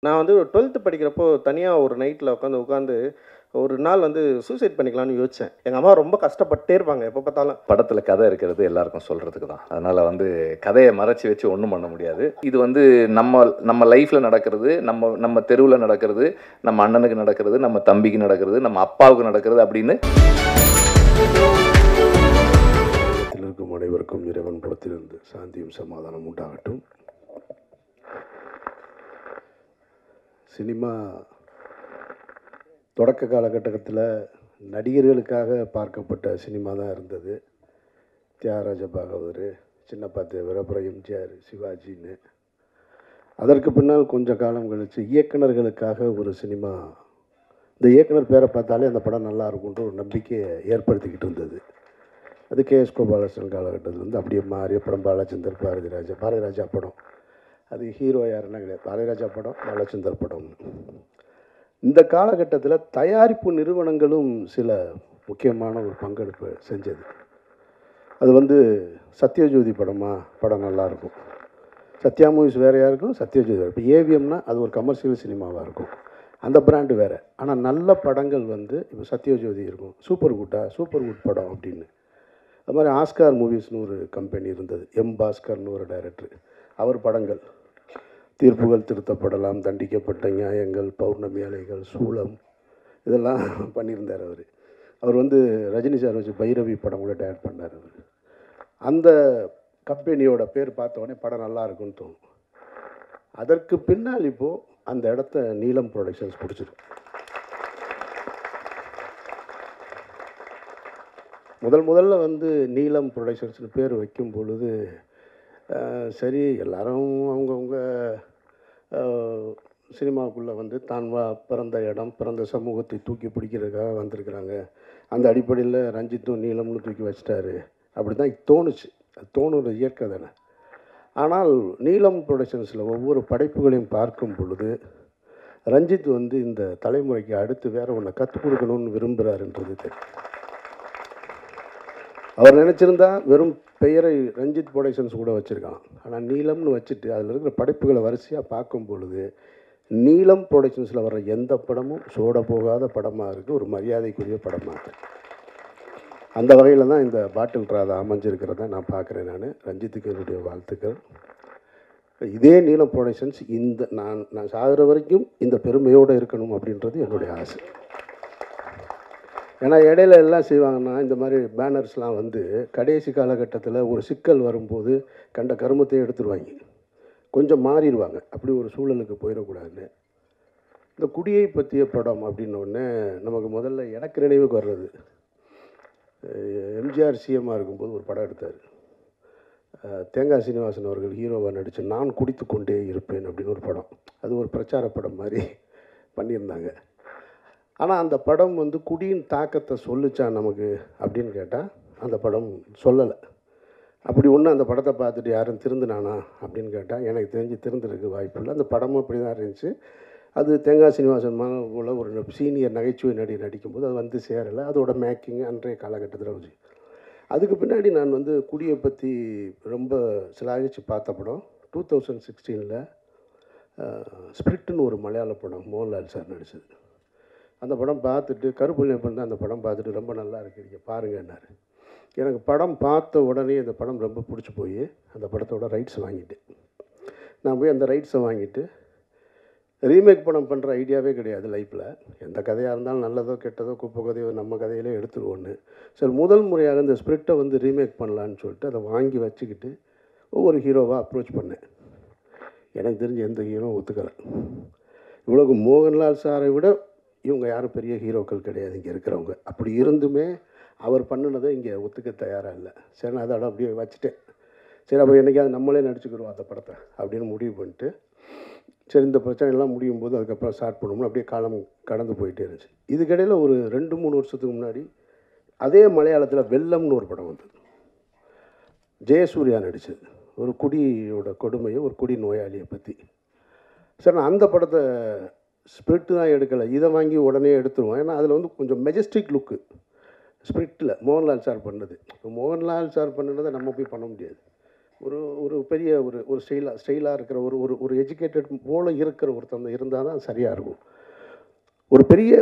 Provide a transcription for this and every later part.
நான் வந்து 12த் படிக்கிறப்போ தனியா ஒரு நைட்ல உட்காந்து ஒரு நாள் வந்து சூசைட் பண்ணிக்கலாம்னு யோசிச்சேன். எங்க அம்மா ரொம்ப கஷ்டப்பட்டே இருப்பாங்க எப்ப பார்த்தாலும். படத்துல கதை இருக்கிறது எல்லாருக்கும் சொல்றதுக்கு தான். அதனால வந்து கதையை மறைச்சு வச்சு ஒண்ணும் பண்ண முடியாது. இது வந்து நம்ம நம்ம லைஃப்ல நடக்கிறது, நம்ம நம்ம தெருவுல நடக்கிறது, நம்ம அண்ணனுக்கு நடக்கிறது, நம்ம தம்பிக்கு நடக்கிறது, நம்ம அப்பாவுக்கு நடக்கிறது அப்படின்னு. இருக்கும் அனைவருக்கும் இறைவன் புறத்திலிருந்து சாந்தியும் சமாதானம் உண்டாகட்டும். சினிமா தொடக்க காலகட்டத்தில் நடிகர்களுக்காக பார்க்கப்பட்ட சினிமா தான் இருந்தது. தியாகராஜ பாகவதர், சின்னப்பா தேவர், அப்புறம் எம்ஜிஆர், சிவாஜின்னு. அதற்கு பின்னால் கொஞ்சம் காலம் கழித்து இயக்குநர்களுக்காக ஒரு சினிமா, இந்த இயக்குனர் பேரை பார்த்தாலே அந்த படம் நல்லா இருக்கும்ன்ற ஒரு நம்பிக்கையை ஏற்படுத்திக்கிட்டு இருந்தது. அது கேஎஸ் கோபாலகிருஷ்ணன் காலகட்டத்தில் வந்து அப்படியே மாறிய படம் பாலச்சந்தர், பாரதிராஜா படம். அது ஹீரோ யாருன்னா கிடையாது, பாரதிராஜா படம், பாலச்சந்தர் படம். இந்த காலகட்டத்தில் தயாரிப்பு நிறுவனங்களும் சில முக்கியமான ஒரு பங்கெடுப்பு செஞ்சது. அது வந்து சத்யஜோதி படம் நல்லாயிருக்கும். சத்யா மூவிஸ் வேறையாக இருக்கும், சத்யஜோதி வேறு. இப்போ ஏவிஎம்னா அது ஒரு கமர்ஷியல் சினிமாவாக இருக்கும், அந்த பிராண்டு வேறு. ஆனால் நல்ல படங்கள் வந்து இப்போ சத்யஜோதி இருக்கும், சூப்பர் குட் படம் அப்படின்னு. அது மாதிரி ஆஸ்கார் மூவிஸ்னு ஒரு கம்பெனி இருந்தது, எம் பாஸ்கர்னு ஒரு டைரக்டர். அவர் படங்கள் தீர்ப்புகள் திருத்தப்படலாம், தண்டிக்கப்பட்ட நியாயங்கள், பௌர்ணமி அலைகள், சூளம், இதெல்லாம் பண்ணியிருந்தார் அவர். அவர் வந்து ரஜினி சார் வச்சு பைரவி படம் கூட டைரக்ட் பண்ணார் அவர். அந்த கம்பெனியோட பேர் பார்த்த உடனே படம் நல்லா இருக்குன்னு தோணும். அதற்கு பின்னால் இப்போது அந்த இடத்த நீலம் ப்ரொடக்ஷன்ஸ் பிடிச்சிருக்கு. முதல்ல வந்து நீலம் ப்ரொடக்ஷன்ஸ்னு பேர் வைக்கும் பொழுது சரி, எல்லாரும் அவங்கவுங்க சினிமாவுக்குள்ளே வந்து தான் பிறந்த இடம், பிறந்த சமூகத்தை தூக்கி பிடிக்கிறதுக்காக வந்திருக்கிறாங்க. அந்த அடிப்படையில் ரஞ்சித்தும் நீலம்னு தூக்கி வச்சிட்டாரு, அப்படி தான் தோணுச்சு. அது தோணுற இயற்கை தானே. ஆனால் நீலம் ப்ரொடக்ஷன்ஸில் ஒவ்வொரு படைப்புகளையும் பார்க்கும் பொழுது ரஞ்சித் வந்து இந்த தலைமுறைக்கு அடுத்து வேறு ஒன்றை கற்றுக் கொடுக்கணும்னு விரும்புகிறாருன்றது தெரியும். அவர் நினச்சிருந்தா வெறும் பெயரை ரஞ்சித் ப்ரொடக்ஷன்ஸ் கூட வச்சுருக்கலாம். ஆனால் நீலம்னு வச்சுட்டு அதில் இருக்கிற படைப்புகளை வரிசையாக பார்க்கும் பொழுது நீலம் ப்ரொடக்ஷன்ஸில் வர்ற எந்த படமும் சோட போகாத படமாக இருக்குது, ஒரு மரியாதைக்குரிய படமாக இருக்குது. அந்த வகையில் தான் இந்த பாட்டில் ராதா அமைஞ்சிருக்கிறத நான் பார்க்குறேன். ரஞ்சித்துக்கு என்னுடைய வாழ்த்துக்கள். இதே நீலம் ப்ரொடக்ஷன்ஸ் நான் சாகிற வரைக்கும் இந்த பெருமையோடு இருக்கணும் அப்படின்றது என்னுடைய ஆசை. ஏன்னா இடையில எல்லாம் செய்வாங்கன்னா இந்த மாதிரி பேனர்ஸ்லாம் வந்து கடைசி காலகட்டத்தில் ஒரு சிக்கல் வரும்போது கண்ட கருமத்தையும் எடுத்துருவாங்க, கொஞ்சம் மாறிடுவாங்க. அப்படி ஒரு சூழலுக்கு போயிடக்கூடாதுன்னு இந்த குடியை பற்றிய படம் அப்படின்னோடனே நமக்கு முதல்ல எனக்கு நினைவுக்கு வர்றது, எம்ஜிஆர் சிஎம்மாக இருக்கும்போது ஒரு படம் எடுத்தார். தேங்காய் சீனிவாசன் அவர்கள் ஹீரோவாக நடித்து நான் குடித்து கொண்டே இருப்பேன் அப்படின்னு ஒரு படம். அது ஒரு பிரச்சார படம் மாதிரி பண்ணியிருந்தாங்க. ஆனால் அந்த படம் வந்து குடியின் தாக்கத்தை சொல்லிச்சா நமக்கு அப்படின்னு கேட்டால் அந்த படம் சொல்லலை. அப்படி ஒன்று அந்த படத்தை பார்த்துட்டு யாரும் திருந்தினானா அப்படின்னு கேட்டால் எனக்கு தெரிஞ்சு திருந்துறதுக்கு வாய்ப்பு இல்லை. அந்த படமும் அப்படி தான் இருந்துச்சு. அது தேங்காய் சீனிவாசன் போல் ஒரு சீனியர் நகைச்சுவை நடிக்கும்போது அது வந்து சேரலை. அதோட மேக்கிங் அன்றைய காலகட்டத்தில் வச்சு. அதுக்கு பின்னாடி நான் வந்து குடியை பற்றி ரொம்ப சிலாகிச்சு பார்த்த படம் 2016 ஸ்பிரிட்னு ஒரு மலையாள படம், மோகன்லால் சார் நடித்தது. அந்த படம் பார்த்துட்டு கருப்புள்ளியப்பன் தான் அந்த படம் பார்த்துட்டு ரொம்ப நல்லா இருக்குறீங்க பாருங்கன்னாரு. எனக்கு படம் பார்த்த உடனே அந்த படம் ரொம்ப பிடிச்சி போய் அந்த படத்தோட ரைட்ஸ் வாங்கிட்டேன். நான் போய் அந்த ரைட்ஸை வாங்கிட்டு ரீமேக் படம் பண்ணுற ஐடியாவே கிடையாது லைஃப்பில். எந்த கதையாக இருந்தாலும் நல்லதோ கெட்டதோ குப்பை கதையோ நம்ம கதையிலே எடுத்துருவோன்னு சரி முதல் முறையாக இந்த ஸ்பிரிட்டை வந்து ரீமேக் பண்ணலான்னு சொல்லிட்டு அதை வாங்கி வச்சுக்கிட்டு ஒவ்வொரு ஹீரோவாக அப்ரோச் பண்ணேன். எனக்கு தெரிஞ்ச எந்த ஹீரோ ஒத்துக்கலை. இவ்வளவு மோகன்லால் சாரை விட இவங்க யாரும் பெரிய ஹீரோக்கள் கிடையாது இங்கே இருக்கிறவங்க. அப்படி இருந்துமே அவர் பண்ணினதை இங்கே ஒத்துக்க தயாராக இல்லை. சரி, நான் அதை அப்படியே வச்சுட்டேன். சரி, அப்போ என்றைக்காவது நம்மளே நடிச்சுக்கிறோம் அந்த படத்தை அப்படின்னு முடிவு பண்ணிட்டு சரி இந்த பிரச்சனைலாம் முடியும் போது அதுக்கப்புறம் ஸ்டார்ட் பண்ணணும்னு அப்படியே காலம் கடந்து போயிட்டே இருந்துச்சு. இதுக்கிடையில் ஒரு 2-3 வருஷத்துக்கு முன்னாடி அதே மலையாளத்தில் வெள்ளம்னு ஒரு படம் வந்தது, ஜெயசூர்யா நடித்தது. ஒரு குடியோட கொடுமையை, ஒரு குடி நோயாளியை பற்றி. சரி, நான் அந்த படத்தை ஸ்பிரிட்டு தான் எடுக்கலை, இதை வாங்கி உடனே எடுத்துருவோம். ஏன்னா அதில் வந்து கொஞ்சம் மெஜஸ்டிக் லுக்கு ஸ்பிரிட்டில் மோகன்லால் சார் பண்ணது. இப்போ மோகன்லால் சார் பண்ணுனதை நம்ம போய் பண்ண முடியாது. ஒரு ஒரு பெரிய ஒரு ஸ்டைலாக இருக்கிற ஒரு ஒரு ஒரு எஜுகேட்டட் போல இருக்கிற ஒருத்தன் இருந்தால் தான் சரியாக இருக்கும். ஒரு பெரிய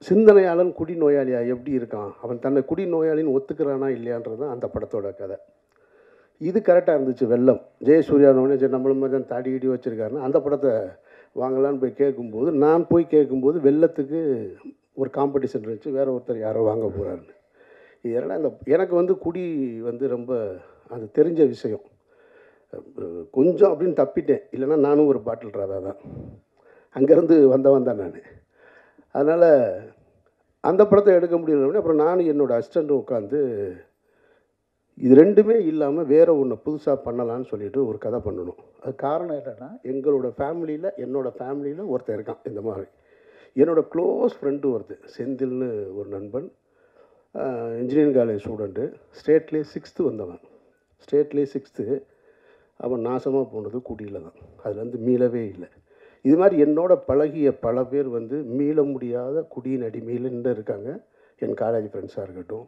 சிந்தனையாளன் குடிநோயாளியா எப்படி இருக்கான், அவன் தன்னை குடிநோயாளின்னு ஒத்துக்கிறானா இல்லையான்றது தான் அந்த படத்தோட கதை. இது கரெக்டாக இருந்துச்சு. வெள்ளம் ஜெயசூர்யானோடனே சரி நம்மள மாதிரி தான் தாடி இடி வச்சுருக்காருன்னா அந்த படத்தை வாங்கலான்னு போய் கேட்கும்போது, நான் போய் கேட்கும்போது வெள்ளத்துக்கு ஒரு காம்படிஷன் இருந்துச்சு, வேறு ஒருத்தர் யாரோ வாங்க போகிறாருன்னு. இதெல்லாம் எனக்கு வந்து குடி வந்து ரொம்ப அது தெரிஞ்ச விஷயம். கொஞ்சம் அப்படின்னு தப்பிட்டேன், இல்லைன்னா நானும் ஒரு பாட்டில் ராதா தான், அங்கேருந்து வந்தவன் தான் நான். அதனால் அந்த படத்தை எடுக்க முடியலன்னு அப்புறம் நானும் என்னோடய அசிஸ்டண்ட்டும் உட்காந்து இது ரெண்டுமே இல்லாமல் வேறு ஒன்று புதுசாக பண்ணலான்னு சொல்லிட்டு ஒரு கதை பண்ணணும். அது காரணம் என்னென்னா, எங்களோட ஃபேமிலியில் என்னோடய ஃபேமிலியில் ஒருத்தர் இருக்கான் இந்த மாதிரி. என்னோடய க்ளோஸ் ஃப்ரெண்டு ஒருத்தர் செந்தில்னு ஒரு நண்பன், இன்ஜினியரிங் காலேஜ் ஸ்டூடெண்ட்டு, ஸ்டேட்லேயே 6th வந்தவன். ஸ்டேட்லேயே 6th. அவன் நாசமாக போனது குடியில் தான், அதுலேருந்து மீளவே இல்லை. இது மாதிரி என்னோட பழகிய பல பேர் வந்து மீள முடியாத குடியின் அடிமையில் நின்று இருக்காங்க. என் காலேஜ் ஃப்ரெண்ட்ஸாக இருக்கட்டும்,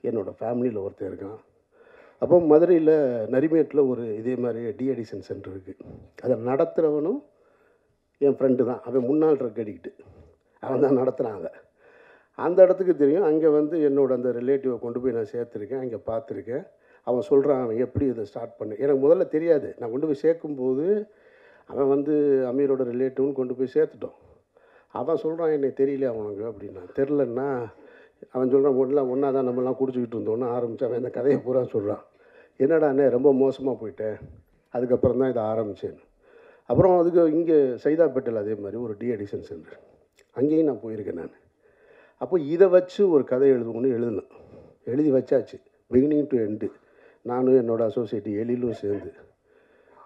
என்னோடய ஃபேமிலியில் ஒருத்தர் இருக்கான். அப்போ மதுரையில் நரிமேட்டில் ஒரு இதே மாதிரி டிஅடிக்ஷன் சென்டர் இருக்குது. அதை நடத்துகிறவனும் என் ஃப்ரெண்டு தான். அவன் முன்னாள் ட்ரக் அடிக்ட்டு, அவன் தான் நடத்துகிறாங்க. அந்த இடத்துக்கு தெரியும். அங்கே வந்து என்னோடய அந்த ரிலேட்டிவை கொண்டு போய் நான் சேர்த்துருக்கேன், அங்கே பார்த்துருக்கேன். அவன் சொல்கிறான் அவன் எப்படி இதை ஸ்டார்ட் பண்ணு. எனக்கு முதல்ல தெரியாது. நான் கொண்டு போய் சேர்க்கும்போது அவன் வந்து அமீரோட ரிலேட்டிவ்னு கொண்டு போய் சேர்த்துட்டோம். அவன் சொல்கிறான் என்னை தெரியல அவனுக்கு அப்படின்னா. தெரிலன்னா அவன் சொல்கிறான் ஒன்றா தான் நம்மளாம் குடிச்சிக்கிட்டு இருந்தோன்னு ஆரம்பித்து அவன் இந்த கதையை பூரா சொல்கிறான். என்னடா அண்ணே ரொம்ப மோசமாக போயிட்டேன், அதுக்கப்புறம் தான் இதை ஆரம்பித்தேன். அப்புறம் அதுக்கு இங்கே சைதாப்பேட்டையில் அதே மாதிரி ஒரு டிஅடிக்ஷன் சென்டர், அங்கேயும் நான் போயிருக்கேன் நான். அப்போ இதை வச்சு ஒரு கதை எழுதினேன். எழுதி வச்சாச்சு, பிகினிங் டு எண்டு. நானும் என்னோடய அசோசியேட் எழிலும் சேர்ந்து.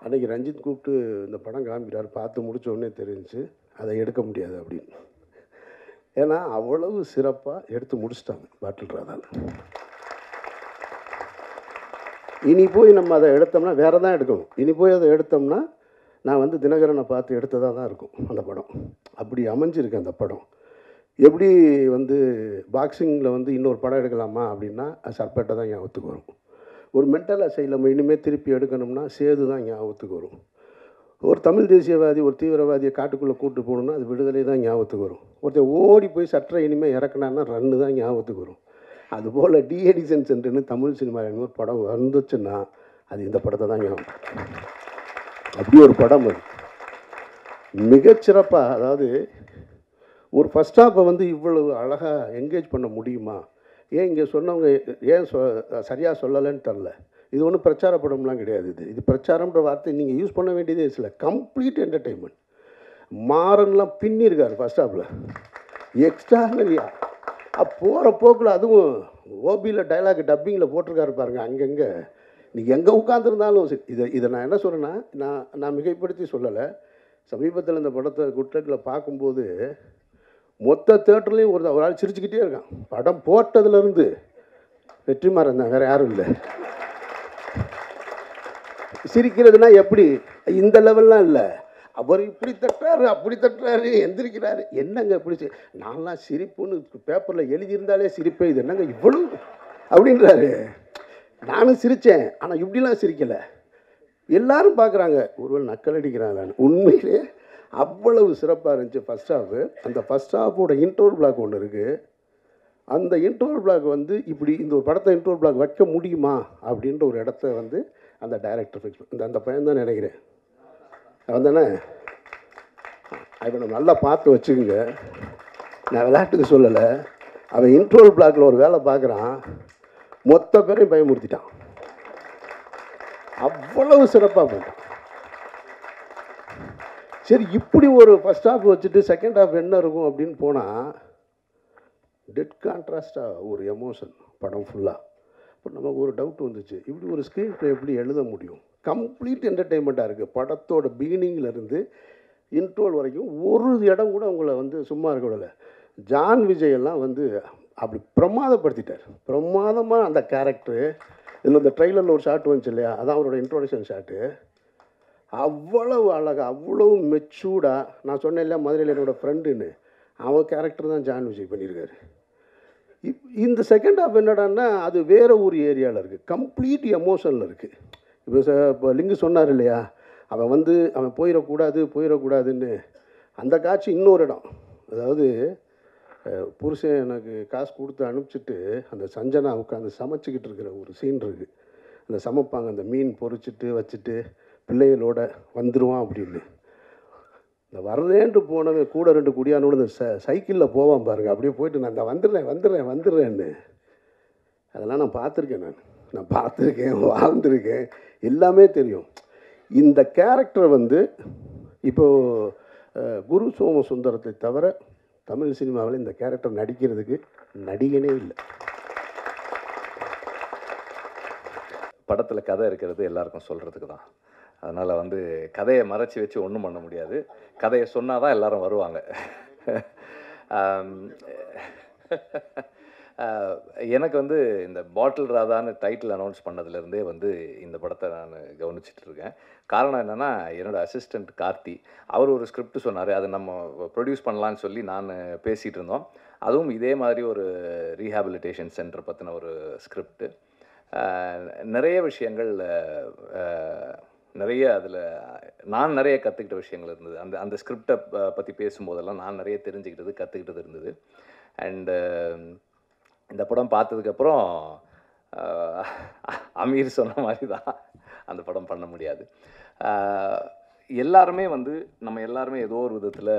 அன்றைக்கி ரஞ்சித் கூப்பிட்டு இந்த படம் காமிக்கிறார், பார்த்து முடித்த உடனே தெரிஞ்சிச்சு அதை எடுக்க முடியாது அப்படின்னு. ஏன்னா அவ்வளவு சிறப்பாக எடுத்து முடிச்சிட்டாங்க பாட்டில் ராதாவில். இனி போய் நம்ம அதை எடுத்தோம்னா வேறு தான் எடுக்கணும். இனி போய் அதை எடுத்தோம்னா நான் வந்து தினகரனை பார்த்து எடுத்ததாக தான் இருக்கும் அந்த படம். அப்படி அமைஞ்சிருக்கு அந்த படம். எப்படி வந்து பாக்ஸிங்கில் வந்து இன்னொரு படம் எடுக்கலாமா அப்படின்னா அது சர்பேட்டை தான் ஞாபகத்துக்கு வரும். ஒரு மென்டல் அசைலம் இனிமேல் திருப்பி எடுக்கணும்னா சேது தான் ஞாபகத்துக்கு வரும். ஒரு தமிழ் தேசியவாதி ஒரு தீவிரவாதியை காட்டுக்குள்ளே கூப்பிட்டு போகணுன்னா அது விடுதலை தான் ஞாபகத்துக்கு வரும். ஒருத்தர் ஓடி போய் சற்றை இனிமேல் இறக்குனான்னா ரன்னு தான் ஞாபகத்துக்கு வரும். அதுபோல் டிஅடிக்ஷன் சென்டர்னு தமிழ் சினிமா ஒரு படம் வந்துச்சுன்னா அது இந்த படத்தை தான் ஞாபகம். அப்படி ஒரு படம் அது மிகச்சிறப்பாக. அதாவது ஒரு ஃபஸ்ட் ஹாஃபை வந்து இவ்வளவு அழகாக என்கேஜ் பண்ண முடியுமா? ஏன் இங்கே சொன்னவங்க ஏன் சரியாக சொல்லலைன்னு தெரில. இது ஒன்றும் பிரச்சார படம்லாம் கிடையாது. இது பிரச்சாரம்ன்ற வார்த்தை நீங்கள் யூஸ் பண்ண வேண்டியதே இல்லை. Complete entertainment. மாறன்லாம் பின்னிருக்காரு ஃபஸ்ட் ஹாஃபில் எக்ஸ்ட்ரானரியாக. போகிற போக்கில் அதுவும் ஓபியில் டைலாக் டப்பிங்கில் போட்டிருக்காரு பாருங்கள். அங்கங்கே நீங்கள் எங்கே உட்காந்துருந்தாலும் சரி. இதை நான் என்ன சொல்கிறேன்னா, நான் மிகைப்படுத்தி சொல்லலை. சமீபத்தில் இந்த படத்தை குட்லக்கில் பார்க்கும்போது மொத்த தேட்டர்லேயும் ஒரு ஆள் சிரிச்சுக்கிட்டே இருக்கான். படம் போட்டதுலேருந்து வெற்றிமாறன் தான், வேறு யாரும் இல்லை. சிரிக்கிறதுனா எப்படி இந்த லெவல்லாம் இல்லை. அவர் இப்படி தட்டுறாரு அப்படி தட்டுறாரு எந்திரிக்கிறாரு. என்னங்க இப்படி நான்லாம் சிரிப்புன்னு பேப்பரில் எழுதியிருந்தாலே சிரிப்பே, இது என்னங்க இவ்வளோ அப்படின்றாரு. நானும் சிரித்தேன், ஆனால் இப்படிலாம் சிரிக்கலை. எல்லாரும் பார்க்குறாங்க, ஒருவேளை நக்கல் அடிக்கிறாங்க. உண்மையிலே அவ்வளவு சிறப்பாக இருந்துச்சு ஃபஸ்ட் ஹாஃபு. அந்த ஃபஸ்ட் ஹாஃபோட இன்ட்ரோல் பிளாக் ஒன்று இருக்குது. அந்த இன்ட்ரோல் பிளாக் வந்து இப்படி இந்த ஒரு படத்தை இன்ட்ரோல் பிளாக் வைக்க முடியுமா அப்படின்ற ஒரு இடத்த வந்து அந்த டைரக்டர் ஃபிக்ஸ் பண்ண அந்த பையன் தான் நினைக்கிறேன். அவன் தானே? அவனை நல்லா பார்த்து வச்சுக்கோங்க. நான் விளையாட்டுக்கு சொல்லலை. அவன் இன்ட்ரோல் பிளாக்கில் ஒரு வேலை பார்க்குறான், மொத்த பேரையும் பயமுறுத்திட்டான். அவ்வளவு சிறப்பாக போட்டான். சரி, இப்படி ஒரு ஃபஸ்ட் ஹாஃப் வச்சுட்டு செகண்ட் ஹாஃப் என்ன இருக்கும் அப்படின்னு போனால் டெட் கான்ட்ராஸ்டாக ஒரு எமோஷன் படம் ஃபுல்லாக. இப்போ நமக்கு ஒரு டவுட் வந்துச்சு, இப்படி ஒரு ஸ்க்ரீன் ப்ளே எப்படி எழுத முடியும்? கம்ப்ளீட் என்டர்டெயின்மெண்ட்டாக இருக்குது. படத்தோட பிகினிங்லேருந்து இன்ட்ரோல் வரைக்கும் ஒரு இடம் கூட உங்களை வந்து சும்மா இருக்க விடலை. ஜான் விஜய் எல்லாம் வந்து அப்படி பிரமாதப்படுத்திட்டார். பிரமாதமாக அந்த கேரக்டரு. இதில் இந்த ட்ரெய்லரில் ஒரு ஷாட் வந்துச்சு இல்லையா, அதான் அவரோட இன்ட்ரோடக்ஷன் ஷாட்டு. அவ்வளவு அழகாக அவ்வளவு மெச்சூர்டாக. நான் சொன்னேன் இல்லையா மதுரையில் என்னோடய ஃப்ரெண்டுன்னு, அவன் கேரக்டர் தான் ஜான் விஜய் பண்ணியிருக்காரு. இந்த செகண்ட் ஹாஃப் என்னடான்னா அது வேறு ஒரு ஏரியாவில் இருக்குது, கம்ப்ளீட் எமோஷனில் இருக்குது. இப்போ லிங்கு சொன்னார் இல்லையா, அவன் போயிடக்கூடாதுன்னு. அந்த காட்சி இன்னொரு இடம். அதாவது புருஷன் எனக்கு காசு கொடுத்து அனுப்பிச்சிட்டு அந்த சஞ்சனா உட்காந்து சமைச்சிக்கிட்டு இருக்கிற ஒரு சீன் இருக்குது. அந்த சமைப்பாங்க, அந்த மீன் பொரிச்சிட்டு வச்சுட்டு பிள்ளைகளோட வந்துடுவான் அப்படின்னு. இந்த வர்றேன்ட்டு போனவன் கூட 2 குடியானோட இந்த சைக்கிளில் போவான் பாருங்கள். அப்படியே போயிட்டு நான் இந்த வந்துடுறேன்னு. அதெல்லாம் நான் பார்த்துருக்கேன், வாழ்ந்துருக்கேன், எல்லாமே தெரியும். இந்த கேரக்டர் இப்போது குரு சோமசுந்தரத்தை தவிர தமிழ் சினிமாவில் இந்த கேரக்டர் நடிக்கிறதுக்கு நடிகனே இல்லை. படத்தில் கதை இருக்கிறது எல்லாருக்கும் சொல்கிறதுக்கு தான். அதனால் கதையை மறைச்சி வச்சு ஒன்றும் பண்ண முடியாது. கதையை சொன்னால் தான் எல்லோரும் வருவாங்க. எனக்கு இந்த பாட்டில் ராதான்னு டைட்டில் அனௌன்ஸ் பண்ணதுலேருந்தே இந்த படத்தை நான் கவனிச்சிட்டு இருக்கேன். காரணம் என்னென்னா, என்னோடய அசிஸ்டண்ட் கார்த்தி அவர் ஒரு ஸ்கிரிப்ட் சொன்னார். அதை நம்ம ப்ரொடியூஸ் பண்ணலான்னு சொல்லி நான் பேசிகிட்டு இருந்தோம். அதுவும் இதே மாதிரி ஒரு ரீஹாபிலிட்டேஷன் சென்டர் பற்றின ஒரு ஸ்கிரிப்ட். நிறைய விஷயங்கள், நிறைய அதில் நான் நிறைய கற்றுக்கிட்ட விஷயங்கள் இருந்தது. அந்த ஸ்கிரிப்டை பற்றி பேசும்போதெல்லாம் நான் நிறைய கற்றுக்கிட்டது இருந்தது. அண்டு இந்த படம் பார்த்ததுக்கப்புறம் அமீர் சொன்ன மாதிரி தான், அந்த படம் பண்ண முடியாது. எல்லாருமே நம்ம எல்லாருமே ஏதோ ஒரு விதத்தில்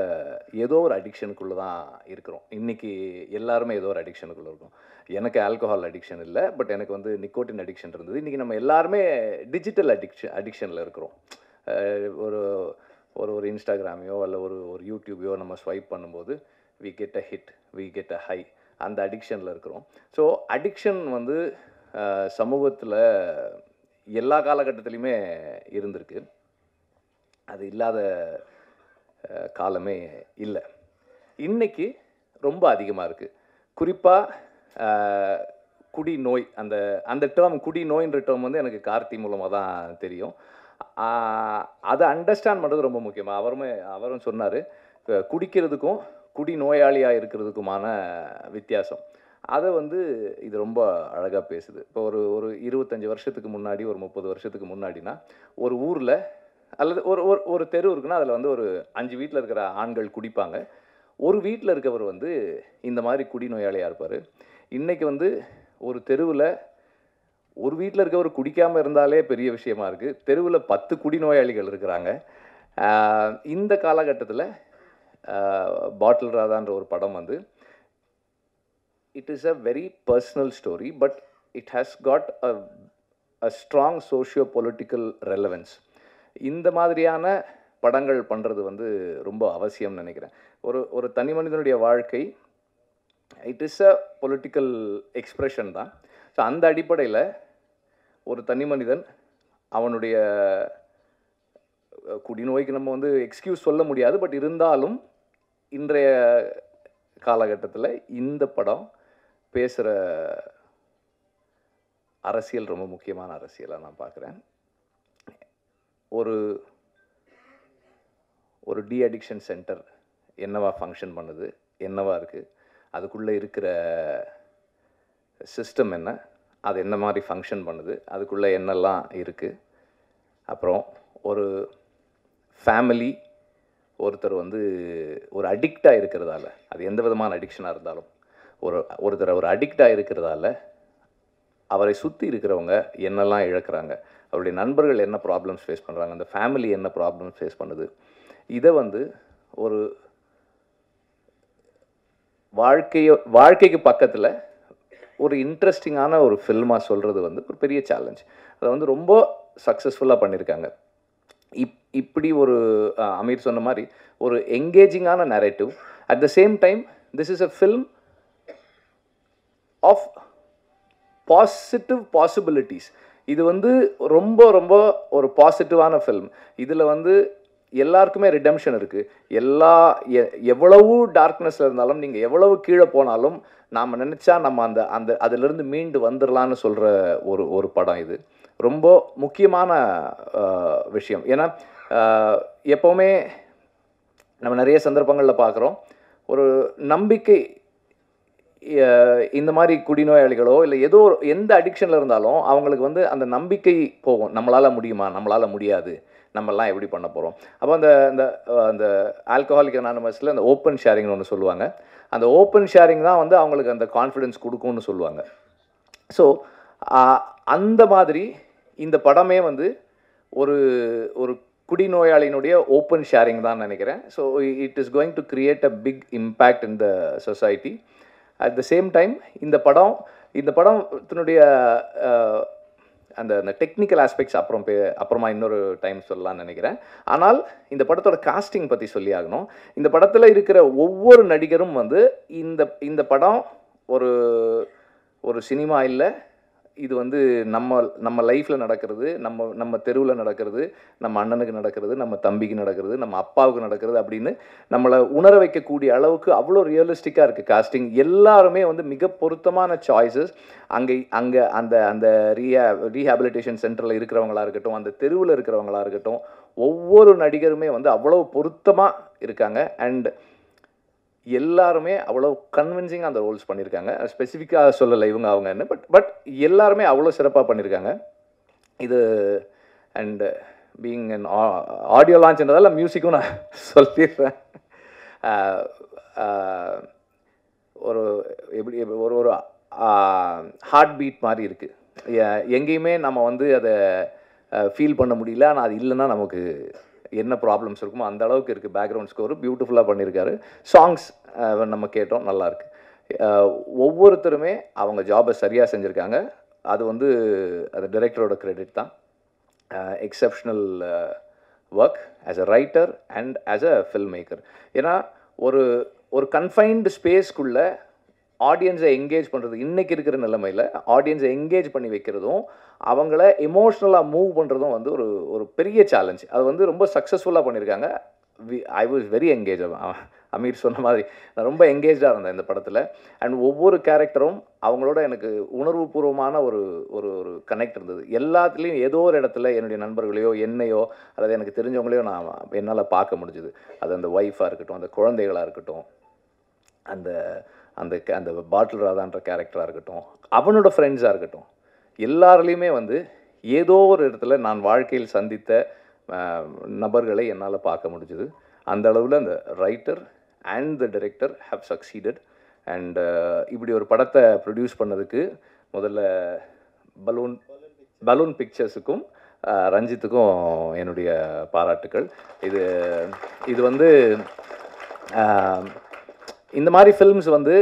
ஏதோ ஒரு அடிக்ஷனுக்குள்ளே தான் இருக்கிறோம். இன்றைக்கி எல்லாருமே ஏதோ ஒரு அடிக்ஷனுக்குள்ளே இருக்கோம். எனக்கு ஆல்கஹால் அடிக்ஷன் இல்லை, பட் எனக்கு நிக்கோட்டின் அடிக்ஷன் இருந்தது. இன்றைக்கி நம்ம எல்லாருமே டிஜிட்டல் அடிக்ஷனில் இருக்கிறோம். ஒரு இன்ஸ்டாகிராமையோ அல்ல ஒரு யூடியூபையோ நம்ம ஸ்வைப் பண்ணும்போது we get a hit, we get a high, அந்த அடிக்ஷனில் இருக்கிறோம். ஸோ அடிக்ஷன் சமூகத்தில் எல்லா காலகட்டத்துலேயுமே இருந்திருக்கு. அது இல்லாத காலமே இல்லை. இன்றைக்கி ரொம்ப அதிகமாக இருக்குது. குறிப்பாக குடி நோய், அந்த டேர்ம் குடி நோயின்ற டேர்ம் எனக்கு கார்த்தி மூலமாக தான் தெரியும். அதை அண்டர்ஸ்டாண்ட் பண்ணுறது ரொம்ப முக்கியமாக. அவரும் சொன்னார், குடிக்கிறதுக்கும் குடி நோயாளியாக இருக்கிறதுக்குமான வித்தியாசம். அதை இது ரொம்ப அழகாக பேசுது. இப்போ ஒரு 25 வருஷத்துக்கு முன்னாடி, ஒரு 30 வருஷத்துக்கு முன்னாடினா, ஒரு ஊரில் அல்லது ஒரு தெரு இருக்குன்னா அதில் ஒரு 5 வீட்டில் இருக்கிற ஆண்கள் குடிப்பாங்க. ஒரு வீட்டில் இருக்கவர் இந்த மாதிரி குடி நோயாளியாக இருப்பார். இன்றைக்கி ஒரு தெருவில் ஒரு வீட்டில் இருக்கவர் குடிக்காமல் இருந்தாலே பெரிய விஷயமா இருக்குது. தெருவில் 10 குடிநோயாளிகள் இருக்கிறாங்க. இந்த காலகட்டத்தில் பாட்டில் ராதான்ற ஒரு படம் it is a very personal story, but it has got a strong socio political relevance. இந்த மாதிரியான படங்கள் பண்ணுறது ரொம்ப அவசியம்னு நினைக்கிறேன். ஒரு தனி மனிதனுடைய வாழ்க்கை it is a political expression தான். ஸோ அந்த அடிப்படையில் ஒரு தனி மனிதன் அவனுடைய குடிநோய்க்கு நம்ம எக்ஸ்கியூஸ் சொல்ல முடியாது, பட் இருந்தாலும் இன்றைய காலகட்டத்தில் இந்த படம் பேசுகிற அரசியல் ரொம்ப முக்கியமான அரசியலாக நான் பார்க்குறேன். ஒரு டி அடிக்ஷன் சென்டர் என்னவா ஃபங்க்ஷன் பண்ணுது, என்னவா இருக்குது, அதுக்குள்ளே இருக்கிற சிஸ்டம் என்ன, அது என்ன மாதிரி ஃபங்க்ஷன் பண்ணுது, அதுக்குள்ளே என்னெல்லாம் இருக்குது. அப்புறம் ஒரு ஃபேமிலி ஒருத்தர் ஒரு அடிக்டாக இருக்கிறதால, அது எந்த விதமான அடிக்ஷனாக இருந்தாலும் ஒருத்தர் ஒரு அடிக்டாக இருக்கிறதால அவரை சுற்றி இருக்கிறவங்க என்னெல்லாம் இழக்கிறாங்க, அவருடைய நண்பர்கள் என்ன ப்ராப்ளம்ஸ் ஃபேஸ் பண்ணுறாங்க, அந்த ஃபேமிலி என்ன ப்ராப்ளம்ஸ் ஃபேஸ் பண்ணுது, இதை ஒரு வாழ்க்கைக்கு பக்கத்தில் ஒரு இன்ட்ரெஸ்டிங்கான ஒரு ஃபில்மாக சொல்கிறது ஒரு பெரிய சேலஞ்ச். அதை ரொம்ப சக்ஸஸ்ஃபுல்லாக பண்ணியிருக்காங்க. இப்படி ஒரு அமீர் சொன்ன மாதிரி ஒரு என்கேஜிங்கான narrative. At the same time this is a film of positive possibilities. இது ரொம்ப ரொம்ப ஒரு பாசிட்டிவான ஃபில்ம். இதில் எல்லாருக்குமே ரிடெம்ஷன் இருக்குது. எவ்வளவு டார்க்னஸில் இருந்தாலும், நீங்கள் எவ்வளவு கீழே போனாலும் நாம் நினச்சா நம்ம அதிலிருந்து மீண்டு வந்துடலான்னு சொல்கிற ஒரு படம் இது. ரொம்ப முக்கியமான விஷயம். ஏன்னா எப்போவுமே நம்ம நிறைய சந்தர்ப்பங்களில் பார்க்குறோம், ஒரு நம்பிக்கை இந்த மாதிரி குடிநோயாளிகளோ இல்லை ஏதோ எந்த அடிக்ஷனில் இருந்தாலும் அவங்களுக்கு வந்து அந்த நம்பிக்கை போகும், நம்மளால் முடியுமா, நம்மளால் முடியாது, நம்மெல்லாம் எப்படி பண்ண போகிறோம். அப்போ அந்த அந்த அந்த ஆல்கஹாலிக் அனானிமஸில் அந்த ஓப்பன் ஷேரிங்னு ஒன்று சொல்லுவாங்க. அந்த ஓப்பன் ஷேரிங் தான் வந்து அவங்களுக்கு அந்த கான்ஃபிடென்ஸ் கொடுக்கும்னு சொல்லுவாங்க. ஸோ அந்த மாதிரி இந்த படமே வந்து ஒரு ஒரு குடிநோயாளியினுடைய ஓப்பன் ஷேரிங் தான் நினைக்கிறேன். So it is going to create a big impact in the society. At the same time இந்த படத்தினுடைய அந்த டெக்னிக்கல் ஆஸ்பெக்ட்ஸ் அப்புறமா இன்னொரு டைம் சொல்லலாம்னு நினைக்கிறேன். ஆனால் இந்த படத்தோட காஸ்டிங் பற்றி சொல்லி ஆகணும். இந்த படத்தில் இருக்கிற ஒவ்வொரு நடிகரும் வந்து இந்த படம் ஒரு சினிமா இல்லை, இது வந்து நம்ம லைஃப்பில் நடக்கிறது, நம்ம தெருவில் நடக்கிறது, நம்ம அண்ணனுக்கு நடக்கிறது, நம்ம தம்பிக்கு நடக்கிறது, நம்ம அப்பாவுக்கு நடக்கிறது அப்படின்னு நம்மளை உணர வைக்கக்கூடிய அளவுக்கு அவ்வளோ ரியலிஸ்டிக்காக இருக்குது காஸ்டிங். எல்லாருமே வந்து மிக பொருத்தமான சாய்ஸஸ். அங்கே அந்த ரீஹாபிலிட்டேஷன் சென்டரில் இருக்கிறவங்களா இருக்கட்டும், அந்த தெருவில் இருக்கிறவங்களா இருக்கட்டும், ஒவ்வொரு நடிகருமே வந்து அவ்வளோ பொருத்தமாக இருக்காங்க. அண்ட் எல்லாருமே அவ்வளோ கன்வின்சிங்காக அந்த ரோல்ஸ் பண்ணியிருக்காங்க. ஸ்பெசிஃபிக்காக சொல்லலை இவங்க அவங்கன்னு, பட் எல்லாருமே அவ்வளோ சிறப்பாக பண்ணியிருக்காங்க. இது அண்ட் பீயிங் அன் ஆடியோ லான்ச்ன்றதால மியூசிக்கும் நான் சொல்லிடுறேன். ஒரு ஒரு ஹார்ட் பீட் மாதிரி இருக்குது. எங்கேயுமே நம்ம வந்து அதை ஃபீல் பண்ண முடியல, ஆனால் அது இல்லைன்னா நமக்கு என்ன ப்ராப்ளம்ஸ் இருக்குமோ அந்த அளவுக்கு இருக்குது. பேக்ரவுண்ட் ஸ்கோரு பியூட்டிஃபுல்லாக பண்ணியிருக்காரு. சாங்ஸ் நம்ம கேட்டோம், நல்லாயிருக்கு. ஒவ்வொருத்தருமே அவங்க ஜாபை சரியாக செஞ்சுருக்காங்க. அது வந்து அது டைரக்டரோட கிரெடிட் தான். Exceptional work as a writer and as a film maker. ஏன்னா ஒரு கன்ஃபைன்டு ஸ்பேஸ்க்குள்ளே ஆடியன்ஸை என்கேஜ் பண்ணுறது, இன்றைக்கி இருக்கிற நிலைமையில் ஆடியன்ஸை என்கேஜ் பண்ணி வைக்கிறதும் அவங்கள எமோஷ்னலாக மூவ் பண்ணுறதும் வந்து ஒரு பெரிய சேலஞ்ச். அது வந்து ரொம்ப சக்ஸஸ்ஃபுல்லாக பண்ணியிருக்காங்க. I was very engage. Ameer சொன்ன மாதிரி நான் ரொம்ப என்கேஜாக இருந்தேன் இந்த படத்தில். அண்ட் ஒவ்வொரு கேரக்டரும் அவங்களோட எனக்கு உணர்வுபூர்வமான ஒரு ஒரு கனெக்ட் இருந்தது. எல்லாத்துலேயும் ஏதோ ஒரு இடத்துல என்னுடைய நண்பர்களையோ என்னையோ அல்லது எனக்கு தெரிஞ்சவங்களையோ நான் என்னால் பார்க்க முடிஞ்சுது. அது அந்த ஒய்ஃபாக இருக்கட்டும், அந்த குழந்தைகளாக இருக்கட்டும், அந்த அந்த அந்த பாட்டில் ராதான்ற கேரக்டராக இருக்கட்டும், அவனோட ஃப்ரெண்ட்ஸாக இருக்கட்டும், எல்லாருலேயுமே வந்து ஏதோ ஒரு இடத்துல நான் வாழ்க்கையில் சந்தித்த நபர்களை என்னால் பார்க்க முடிஞ்சுது. அந்த அளவில் அந்த writer and the director have succeeded. And இப்படி ஒரு படத்தை ப்ரொடியூஸ் பண்ணதுக்கு முதல்ல பலூன் பிக்சர்ஸுக்கும் ரஞ்சித்துக்கும் என்னுடைய பாராட்டுக்கள். இது வந்து இந்த மாதிரி ஃபில்ம்ஸ் வந்து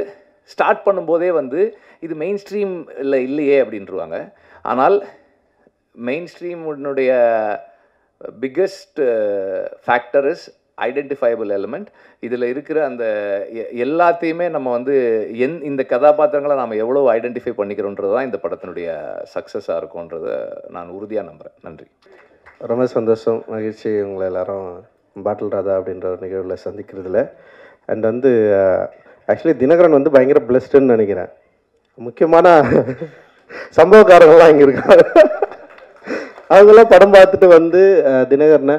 ஸ்டார்ட் பண்ணும்போதே வந்து இது மெயின் ஸ்ட்ரீம் இல்லையே அப்படின்ட்டுருவாங்க. ஆனால் மெயின் ஸ்ட்ரீமுடைய biggest factor is identifiable element. இதில் இருக்கிற அந்த எல்லாத்தையுமே நம்ம வந்து இந்த கதாபாத்திரங்களை நாம் எவ்வளோ ஐடென்டிஃபை பண்ணிக்கிறோன்றது தான் இந்த படத்தினுடைய சக்ஸஸாக இருக்கும்ன்றதை நான் உறுதியாக நம்புகிறேன். நன்றி. ரொம்ப சந்தோஷம், மகிழ்ச்சி உங்களை எல்லாரும் பாட்டில் ராதா அப்படின்ற ஒரு நிகழ்வில் சந்திக்கிறதுல. அண்ட் வந்து ஆக்சுவலி தினகரன் வந்து பயங்கர பிளஸ்டுன்னு நினைக்கிறேன். முக்கியமான சம்பவக்காரங்கள்லாம் இங்கே இருக்காங்க. அவங்களாம் படம் பார்த்துட்டு வந்து தினகரனை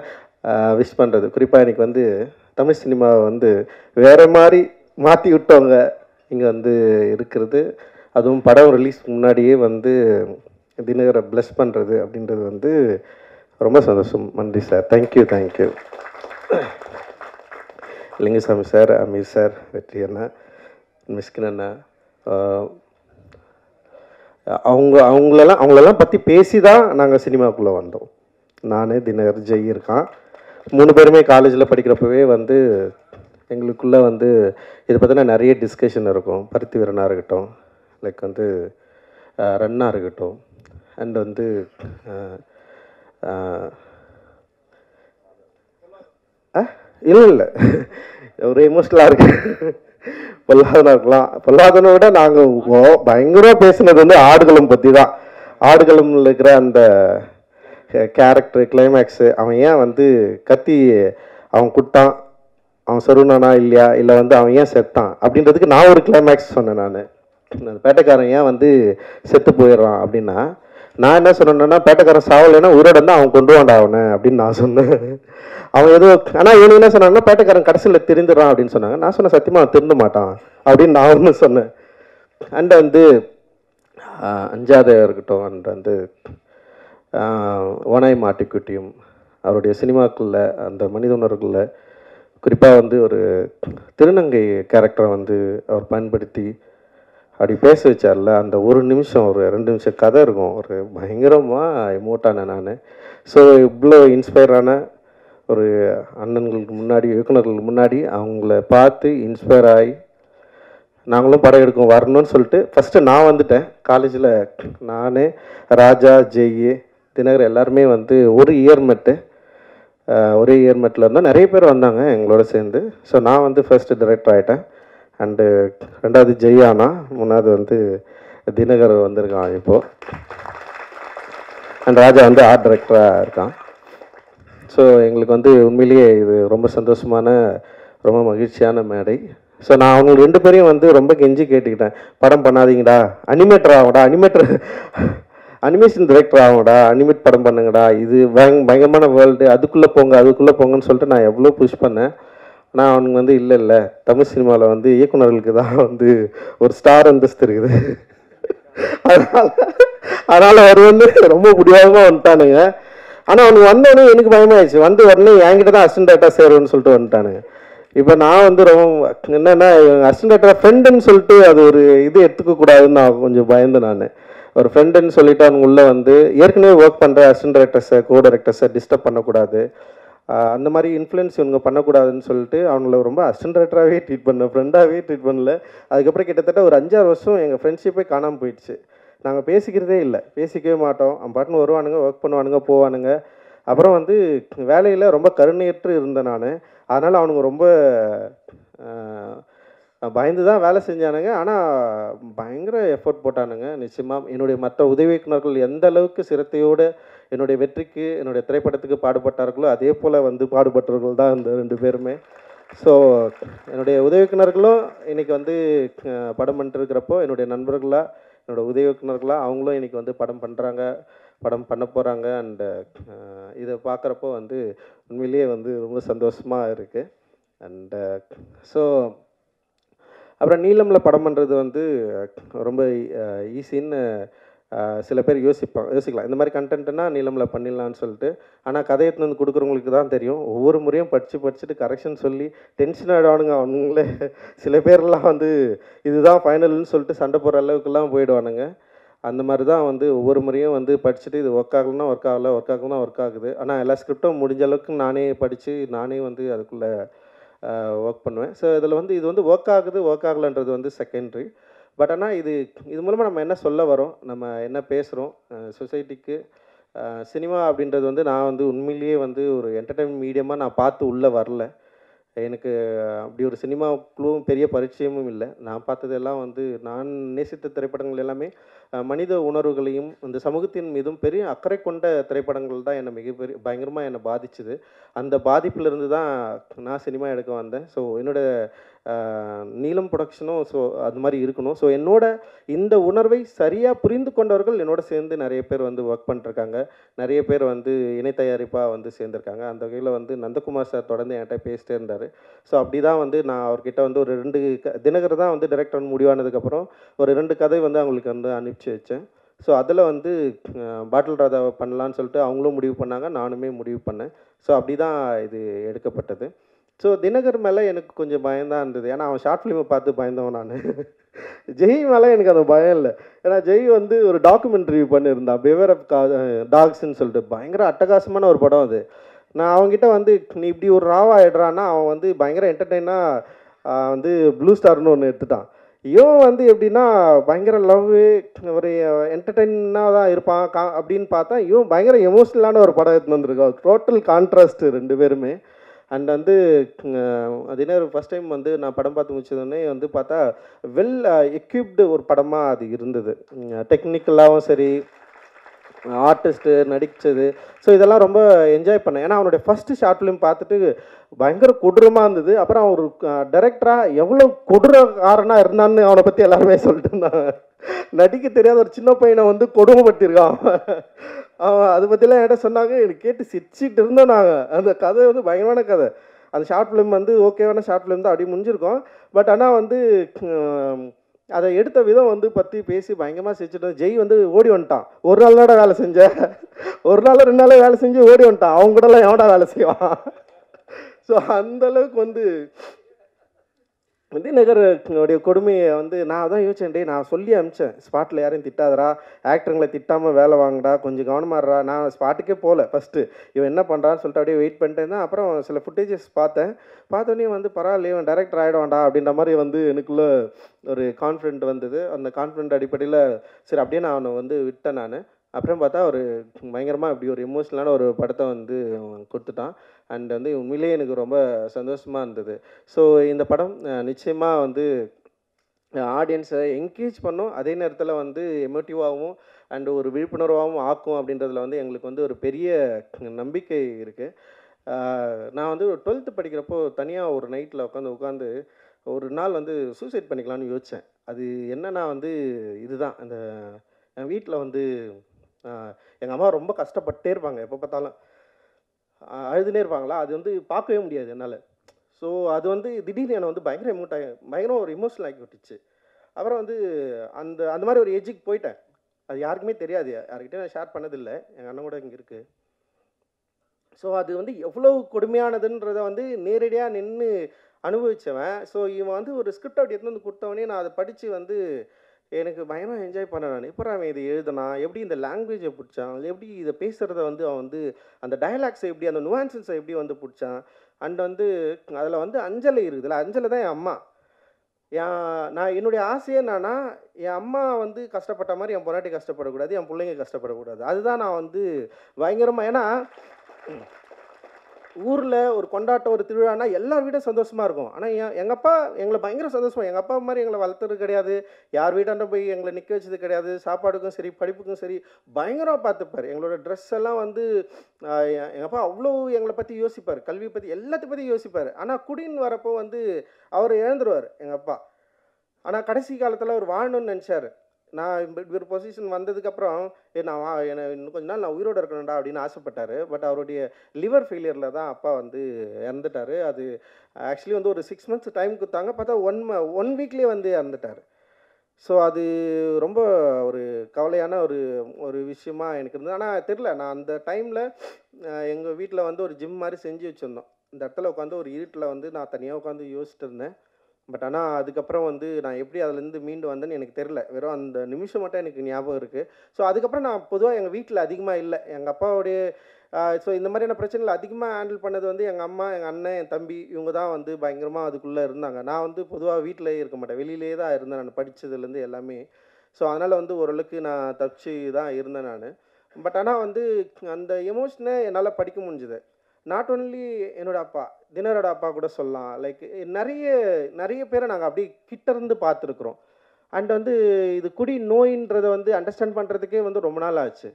விஷ் பண்ணுறது, குறிப்பாக எனக்கு வந்து தமிழ் சினிமாவை வந்து வேறு மாதிரி மாற்றி விட்டவங்க இங்கே வந்து இருக்கிறது, அதுவும் படம் ரிலீஸ் முன்னாடியே வந்து தினகரை ப்ளஸ் பண்ணுறது அப்படின்றது வந்து ரொம்ப சந்தோஷம். நன்றி sir. Thank you. Lingusamy sir, Ameer sir, Vetri அண்ணா, மிஸ்கின் அண்ணா, அவங்களெல்லாம் பற்றி பேசி தான் நாங்கள் சினிமாவுக்குள்ளே வந்தோம். நான், தினகர், ஜெய் இருக்கான், 3 பேருமே காலேஜில் படிக்கிறப்பவே வந்து எங்களுக்குள்ளே வந்து இதை பற்றின நிறைய டிஸ்கஷன் இருக்கும். பருத்தி வீரனாக இருக்கட்டும், லைக் வந்து ரன்னாக இருக்கட்டும், அண்ட் வந்து இல்லை ஒரு எமோஷ்னலாக இருக்கு. பொல்லாதனா இருக்கலாம். பொல்லாதனை விட நாங்கள் பயங்கரமாக பேசுனது வந்து ஆடுகளம் பற்றி தான். ஆடுகளம்ல இருக்கிற அந்த கேரக்டர் கிளைமேக்ஸு, அவன் ஏன் வந்து கத்தி அவன் குட்டான், அவன் சருணானா இல்லையா, இல்லை வந்து அவன் ஏன் செத்தான் அப்படின்றதுக்கு நான் ஒரு கிளைமேக்ஸ் சொன்னேன். நான் அந்த பேட்டைக்காரன் ஏன் வந்து செத்து போயிடுறான் அப்படின்னா, நான் என்ன சொன்னேன்னா, பேட்டைக்காரன் சாவலைன்னா உயிரோட தான் அவன் கொண்டு வாண்டா அவனை அப்படின்னு நான் சொன்னேன். அவன் ஏதோ, ஆனால் இவனு என்ன சொன்னாங்கன்னா பேட்டைக்காரன் கடைசியில் திருந்துடுறான் அப்படின்னு சொன்னாங்க. நான் சொன்னேன் சத்தியமாக அவன் திருந்த மாட்டான் அப்படின்னு நான் ஒன்று சொன்னேன். அண்ட் வந்து அஞ்சாத இருக்கட்டும், அண்ட் வந்து ஓனாய் மாட்டிக்குட்டியும் அவருடைய சினிமாக்களில் அந்த மனித உணர்வுகளில் குறிப்பாக வந்து ஒரு திருநங்கை கேரக்டரை வந்து அவர் பயன்படுத்தி அப்படி பேச வச்சார்ல, அந்த ஒரு நிமிஷம் ஒரு 2 நிமிஷம் கதை இருக்கும், ஒரு பயங்கரமாக எமோட்டான நான். ஸோ இவ்வளோ இன்ஸ்பயரான ஒரு அண்ணன்களுக்கு முன்னாடி, இயக்குநர்களுக்கு முன்னாடி அவங்கள பார்த்து இன்ஸ்பயர் ஆகி நாங்களும் படம் எடுக்கும் வரணும்னு சொல்லிட்டு ஃபஸ்ட்டு நான் வந்துட்டேன். காலேஜில் நான், ராஜா, ஜெய், தினகர் எல்லாருமே வந்து ஒரே இயர்மெட்டில் இருந்தால் நிறைய பேர் வந்தாங்க எங்களோட சேர்ந்து. ஸோ நான் வந்து ஃபர்ஸ்ட் டைரக்டர் ஆகிட்டேன். அண்டு 2வது ஜெய்யானா, 3வது வந்து தினகர் வந்திருக்கான் இப்போது. அண்ட் ராஜா வந்து ஆர்ட் டைரக்டராக இருக்கான். ஸோ எங்களுக்கு வந்து உண்மையிலேயே இது ரொம்ப சந்தோஷமான, ரொம்ப மகிழ்ச்சியான மேடை. ஸோ நான் அவங்க 2 பேரையும் வந்து ரொம்ப கெஞ்சி கேட்டுக்கிட்டேன், படம் பண்ணாதீங்கடா, அனிமேட்டர் ஆகும்டா, அனிமேஷன் டைரக்டர் ஆகும்டா, அனிமேட் படம் பண்ணுங்கடா, இது பயங்கரமான வேர்ல்டு, அதுக்குள்ளே போங்கன்னு சொல்லிட்டு நான் எவ்வளோ புஷ் பண்ணேன். ஆனால் அவனுங்க வந்து இல்லை தமிழ் சினிமாவில் வந்து இயக்குநர்களுக்கு தான் வந்து ஒரு ஸ்டார் அந்தஸ்து இருக்குது, அதனால் அவர் வந்து ரொம்ப முடியாமல் வந்துட்டானுங்க. ஆனால் அவனுக்கு வந்தோடனே எனக்கு பயமாயிடுச்சு, வந்து உடனே என்கிட்ட தான் அசிஸ்டன்ட் டைரக்டர் சேருன்னு சொல்லிட்டு வந்துட்டானுங்க. இப்போ நான் வந்து ரொம்ப என்னென்னா அசிஸ்டன்ட் டைரக்டர் ஃப்ரெண்டுன்னு சொல்லிட்டு அது ஒரு இது எடுத்துக்கக்கூடாதுன்னு நான் கொஞ்சம் பயந்தேன். நான் ஒரு ஃப்ரெண்டுன்னு சொல்லிட்டு அவங்க உள்ளே வந்து ஏற்கனவே ஒர்க் பண்ணுற அசிஸ்டன்ட் டைரக்டர்ஸை, கோ டைரக்டர்ஸை டிஸ்டர்ப் பண்ணக்கூடாது, அந்த மாதிரி இன்ஃப்ளூயன்ஸ் இவங்க பண்ணக்கூடாதுன்னு சொல்லிட்டு அவங்கள ரொம்ப அசிஸ்டன்ட் டைரக்டராகவே ட்ரீட் பண்ணேன், ஃப்ரெண்டாகவே ட்ரீட் பண்ணல. அதுக்கப்புறம் கிட்டத்தட்ட ஒரு 5-6 வருஷம் எங்கள் ஃப்ரெண்ட்ஷிப்பே காணாமல் போயிடுச்சு. நாங்கள் பேசிக்கிறதே இல்லை, பேசிக்கவே மாட்டோம். அவன் பாட்டுன்னு வருவானுங்க, ஒர்க் பண்ணுவானுங்க, போவானுங்க. அப்புறம் வந்து வேலையில் ரொம்ப கருணையற்று இருந்தேன் நான். அதனால் அவனுங்க ரொம்ப பயந்து தான் வேலை செஞ்சானுங்க. ஆனால் பயங்கர எஃபோர்ட் போட்டானுங்க. நிச்சயமாக என்னுடைய மற்ற உதவி இயக்குநர்கள் எந்த அளவுக்கு சிரத்தையோடு என்னுடைய வெற்றிக்கு, என்னுடைய திரைப்படத்துக்கு பாடுபட்டார்களோ அதே போல் வந்து பாடுபட்டவர்கள் தான் இந்த 2 பேருமே. ஸோ என்னுடைய உதவி இயக்குநர்களும் இன்றைக்கி வந்து படம் பண்ணிட்டு இருக்கிறப்போ என்னுடைய நண்பர்களாக, என்னோடய உதவி இயக்குநர்களாக அவங்களும் இன்றைக்கி வந்து படம் பண்ணுறாங்க, படம் பண்ண போகிறாங்க. அண்டு இதை பார்க்குறப்போ வந்து உண்மையிலேயே வந்து ரொம்ப சந்தோஷமாக இருக்குது. அண்டு ஸோ அப்புறம் நீலமில் படம் பண்ணுறது வந்து ரொம்ப ஈஸின்னு சில பேர் யோசிக்கலாம், இந்த மாதிரி கண்டென்ட்னா நீலமில் பண்ணிடலான்னு சொல்லிட்டு. ஆனால் கதையை எடுத்துன்னு வந்து கொடுக்குறவங்களுக்கு தான் தெரியும், ஒவ்வொரு முறையும் படிச்சுட்டு கரெக்ஷன் சொல்லி டென்ஷன் ஆகிடுவானுங்க அவனுங்களே. சில பேர்லாம் வந்து இதுதான் ஃபைனல்னு சொல்லிட்டு சண்டை போடுற அளவுக்குலாம் போயிடுவானுங்க. அந்த மாதிரி தான் வந்து ஒவ்வொரு முறையும் வந்து படிச்சுட்டு இது ஒர்க் ஆகலைன்னா ஒர்க் ஆகலை, ஒர்க் ஆகுனா ஒர்க் ஆகுது. ஆனால் எல்லா ஸ்கிரிப்டும் முடிஞ்ச அளவுக்கு நானே படித்து நானே வந்து அதுக்குள்ளே ஒர்க் பண்ணுவேன். ஸோ இதில் வந்து இது வந்து ஒர்க் ஆகலைன்றது வந்து செகண்ட்ரி. பட் ஆனால் இது மூலமாக நம்ம என்ன சொல்ல வரோம், நம்ம என்ன பேசுகிறோம் சொசைட்டிக்கு. சினிமா அப்படின்றது வந்து நான் வந்து உண்மையிலேயே வந்து ஒரு என்டர்டெயின்மெண்ட் மீடியமாக நான் பார்த்து உள்ளே வரல. எனக்கு அப்படி ஒரு சினிமாவுக்குள்ளும் பெரிய பரிச்சயமும் இல்லை. நான் பார்த்ததெல்லாம் வந்து நான் நேசித்த திரைப்படங்கள் எல்லாமே மனித உணர்வுகளையும் இந்த சமூகத்தின் மீதும் பெரிய அக்கறை கொண்ட திரைப்படங்கள் தான் என்னை பயங்கரமாக என்னை பாதிச்சுது. அந்த பாதிப்பிலிருந்து தான் நான் சினிமா எடுக்க வந்தேன். ஸோ என்னோடய நீலம் ப்ரொடக்ஷனும் ஸோ அது மாதிரி இருக்கணும். ஸோ என்னோட இந்த உணர்வை சரியாக புரிந்து கொண்டவர்கள் என்னோட சேர்ந்து நிறைய பேர் வந்து ஒர்க் பண்ணிருக்காங்க, நிறைய பேர் வந்து இணை தயாரிப்பாக வந்து சேர்ந்துருக்காங்க. அந்த வகையில் வந்து நந்தகுமார் சார் தொடர்ந்து என்கிட்ட பேசிட்டே இருந்தார். ஸோ அப்படி தான் வந்து நான் அவர்கிட்ட வந்து ஒரு 2 தினகர் தான் வந்து டைரக்டர் முடிவானதுக்கப்புறம் ஒரு 2 கதை வந்து அவங்களுக்கு வந்து அனுப்பிச்சி வச்சேன். ஸோ அதில் வந்து பாட்டில் ராதாவை பண்ணலான்னு சொல்லிட்டு அவங்களும் முடிவு பண்ணாங்க, நானுமே முடிவு பண்ணேன். ஸோ அப்படி தான் இது எடுக்கப்பட்டது. ஸோ தினகர் மேலே எனக்கு கொஞ்சம் பயம்தான் இருந்தது, ஏன்னா அவன் ஷார்ட் ஃபிலிமை பார்த்து பயந்தவன் நான். ஜெய் மேலே எனக்கு அந்த பயம் இல்லை, ஏன்னா ஜெய் வந்து ஒரு டாக்குமெண்ட்ரி பண்ணியிருந்தான், பிவேர் ஆஃப் டாக்ஸ்ன்னு சொல்லிட்டு. பயங்கர அட்டகாசமான ஒரு படம் அது. நான் அவங்ககிட்ட வந்து நீ இப்படி ஒரு ராவா ஆகிடுறான்னா அவன் வந்து பயங்கர என்டர்டெயினாக வந்து ப்ளூ ஸ்டார்னு ஒன்று எடுத்துட்டான். இவன் வந்து எப்படின்னா பயங்கர லவ், ஒரு என்டர்டெயினாக தான் இருப்பான் அப்படின்னு பார்த்தா இவன் பயங்கர எமோஷ்னலான ஒரு படம் எடுத்துன்னு வந்திருக்கான். டோட்டல் கான்ட்ராஸ்ட் 2 பேருமே. அண்ட் வந்து தினர் ஃபஸ்ட் டைம் வந்து நான் படம் பார்த்து முடிச்சதுன்னே வந்து பார்த்தா வெல் எக்யூப்டு ஒரு படமாக அது இருந்தது. டெக்னிக்கலாகவும் சரி, ஆர்டிஸ்ட்டு நடித்தது, ஸோ இதெல்லாம் ரொம்ப என்ஜாய் பண்ணேன். ஏன்னா அவனுடைய ஃபஸ்ட்டு ஷார்ட் ஃபிலிம் பார்த்துட்டு பயங்கர கொடூரமாக இருந்தது. அப்புறம் அவர் டைரக்டராக எவ்வளோ கொடூரக்காரனாக இருந்தான்னு அவனை பற்றி எல்லாருமே சொல்லிட்டு இருந்தாங்க. நடிக்க தெரியாத ஒரு சின்ன பையனை வந்து கொடுமைப்படுத்தியிருக்கான் அவன். அதை பற்றிலாம் என்கிட்ட சொன்னாங்க, எனக்கு கேட்டு சிரிச்சிட்டு இருந்தோம் நாங்கள். அந்த கதை வந்து பயங்கரமான கதை. அந்த ஷார்ட் ஃபிலிம் வந்து ஓகேவான ஷார்ட் ஃபிலிம் தான், அப்படி முடிஞ்சிருக்கோம். பட் ஆனால் வந்து அதை எடுத்த விதம் வந்து பற்றி பேசி பயங்கரமாக சிரிச்சுட்டு ஜெய் வந்து ஓடி வந்துட்டான். ஒரு நாள் தான் வேலை செஞ்சேன், ஒரு நாள் 2 நாள் வேலை செஞ்சு ஓடி வந்துட்டான். அவங்க கூடலாம் எவடா வேலை செய்வான். ஸோ அந்தளவுக்கு வந்து விஜயநகருடைய கொடுமையை வந்து நான் தான் யோசிச்சேன். டே நான் சொல்லி அனுப்பிச்சேன், ஸ்பாட்டில் யாரையும் திட்டாதரா, ஆக்டருங்களை திட்டாமல் வேலை வாங்கடா, கொஞ்சம் கவனமாகறா. நான் ஸ்பாட்டுக்கே போகல ஃபஸ்ட்டு, இவன் என்ன பண்ணுறான்னு சொல்லிட்டு அப்படியே வெயிட் பண்ணிட்டு இருந்தேன். அப்புறம் சில ஃபுட்டேஜஸ் பார்த்தோன்னே வந்து பரவாயில்ல இவன் டைரக்டர் ஆகிடுவான்டா அப்படின்ற மாதிரி வந்து எனக்குள்ளே ஒரு கான்ஃபிடென்ட் வந்தது. அந்த கான்ஃபிடென்ட் அடிப்படையில் சரி அப்படியே நான் அவனை வந்து விட்டேன். நான் அப்புறம் பார்த்தா ஒரு பயங்கரமாக இப்படி ஒரு எமோஷ்னலான ஒரு படத்தை வந்து கொடுத்துட்டான். அண்ட் வந்து உண்மையிலேயே எனக்கு ரொம்ப சந்தோஷமாக இருந்தது. ஸோ இந்த படம் நிச்சயமாக வந்து ஆடியன்ஸை என்கேஜ் பண்ணும், அதே நேரத்தில் வந்து எமோட்டிவாகவும் அண்ட் ஒரு விழிப்புணர்வாகவும் ஆக்கும் அப்படின்றதுல வந்து எங்களுக்கு வந்து ஒரு பெரிய நம்பிக்கை இருக்குது. நான் வந்து ஒரு 12th படிக்கிறப்போ தனியாக ஒரு நைட்டில் உட்காந்து ஒரு நாள் வந்து சூசைட் பண்ணிக்கலான்னு யோசித்தேன். அது என்னன்னா வந்து இதுதான், அந்த என் வீட்டில் வந்து எங்கள் அம்மா ரொம்ப கஷ்டப்பட்டே இருப்பாங்க, எப்போ பார்த்தாலும் அழுதுனே இருப்பாங்களா, அது வந்து பார்க்கவே முடியாது என்னால். ஸோ அது வந்து திடீர்னு என்னை வந்து பயங்கரம் ஒரு எமோஷனல் ஆக்கி விட்டுச்சு. அப்புறம் வந்து அந்த மாதிரி ஒரு ஏஜுக்கு போயிட்டேன். அது யாருக்குமே தெரியாது, யார்கிட்டயும் நான் ஷேர் பண்ணதில்லை, எங்கள் அண்ணன் கூட இங்கே இருக்குது. ஸோ அது வந்து எவ்வளோ கொடுமையானதுன்றதை வந்து நேரடியாக நின்று அனுபவித்தவன். ஸோ இவன் வந்து ஒரு ஸ்கிரிப்ட் அப்படி எடுத்து வந்து கொடுத்தவனே நான் அதை படித்து வந்து எனக்கு பயங்கரமாக என்ஜாய் பண்ணேன். நான் எப்போ அவன் இதை எழுதுனான், எப்படி இந்த லாங்குவேஜை பிடிச்சான், எப்படி இதை பேசுகிறத வந்து அவன் வந்து அந்த டயலாக்ஸை எப்படி, அந்த நுவான்சஸை எப்படி வந்து பிடிச்சான். அண்ட் வந்து அதில் வந்து அஞ்சலை இருக்குதுல்ல, அஞ்சலை தான் என் அம்மா. நான் என்னுடைய ஆசையே என்னன்னா, என் அம்மா வந்து கஷ்டப்பட்ட மாதிரி என் பொண்டாட்டி கஷ்டப்படக்கூடாது, என் பிள்ளைங்க கஷ்டப்படக்கூடாது. அதுதான் நான் வந்து பயங்கரமாக, ஏன்னா ஊரில் ஒரு கொண்டாட்டம், ஒரு திருவிழானா எல்லார் வீடும் சந்தோஷமாக இருக்கும். ஆனால் எங்கள் அப்பா எங்களை பயங்கர சந்தோஷமாக, எங்கள் அப்பா மாதிரி எங்களை வளர்த்துறது கிடையாது, யார் வீட்டாண்ட போய் எங்களை நிற்க வச்சது கிடையாது. சாப்பாடுக்கும் சரி படிப்புக்கும் சரி பயங்கரமாக பார்த்துப்பார். எங்களோட ட்ரெஸ் எல்லாம் வந்து எங்கள் அப்பா அவ்வளோ எங்களை பற்றி யோசிப்பார், கல்வியை பற்றி எல்லாத்தையும் பற்றி யோசிப்பார். ஆனால் குடின்னு வரப்போ வந்து அவர் இழந்துருவார் எங்கள் அப்பா. ஆனால் கடைசி காலத்தில் அவர் வாழணும்னு நினச்சார். நான் ஒரு பொசிஷன் வந்ததுக்கப்புறம் நான் இன்னும் கொஞ்ச நாள் நான் உயிரோடு இருக்கணும்டா அப்படின்னு ஆசைப்பட்டார். பட் அவருடைய லிவர் ஃபெயிலியரில் தான் அப்பா வந்து இறந்துட்டார். அது ஆக்சுவலி வந்து ஒரு 6 months டைம் கொடுத்தாங்க, பார்த்தா 1 வீக்லேயே வந்து இறந்துட்டார். ஸோ அது ரொம்ப ஒரு கவலையான ஒரு விஷயமா எனக்கு இருந்தது. ஆனால் தெரில, நான் அந்த டைமில் எங்கள் வீட்டில் வந்து ஒரு ஜிம் மாதிரி செஞ்சு வச்சுருந்தோம். இந்த இடத்துல உட்காந்து ஒரு இருட்டில் வந்து நான் தனியாக உட்காந்து யோசிச்சுட்டு இருந்தேன். பட் ஆனால் அதுக்கப்புறம் வந்து நான் எப்படி அதுலேருந்து மீண்டு வந்தேன்னு எனக்கு தெரில, வெறும் அந்த நிமிஷம் மட்டும் எனக்கு ஞாபகம் இருக்குது. ஸோ அதுக்கப்புறம் நான் பொதுவாக எங்கள் வீட்டில் அதிகமாக இல்லை, எங்கள் அப்பாவுடைய ஸோ இந்த மாதிரியான பிரச்சனைகள் அதிகமாக ஹேண்டில் பண்ணது வந்து எங்கள் அம்மா, எங்கள் அண்ணன், என் தம்பி, இவங்க தான் வந்து பயங்கரமாக அதுக்குள்ளே இருந்தாங்க. நான் வந்து பொதுவாக வீட்டிலேயே இருக்க மாட்டேன், வெளியிலே தான் இருந்தேன் நான் படித்ததுலேருந்து எல்லாமே. ஸோ அதனால் வந்து ஓரளவுக்கு நான் தப்பிச்சு தான் இருந்தேன் நான். பட் ஆனால் வந்து அந்த எமோஷனை என்னால் படிக்க முடிஞ்சுது. நாட் ஒன்லி என்னோடய அப்பா, தினரோட அப்பா கூட சொல்லலாம். லைக் நிறைய பேரை நாங்கள் அப்படி கிட்டேருந்து பார்த்துருக்குறோம். அண்ட் வந்து இது குடி நோயின்றதை வந்து அண்டர்ஸ்டாண்ட் பண்ணுறதுக்கே வந்து ரொம்ப நாள் ஆச்சு.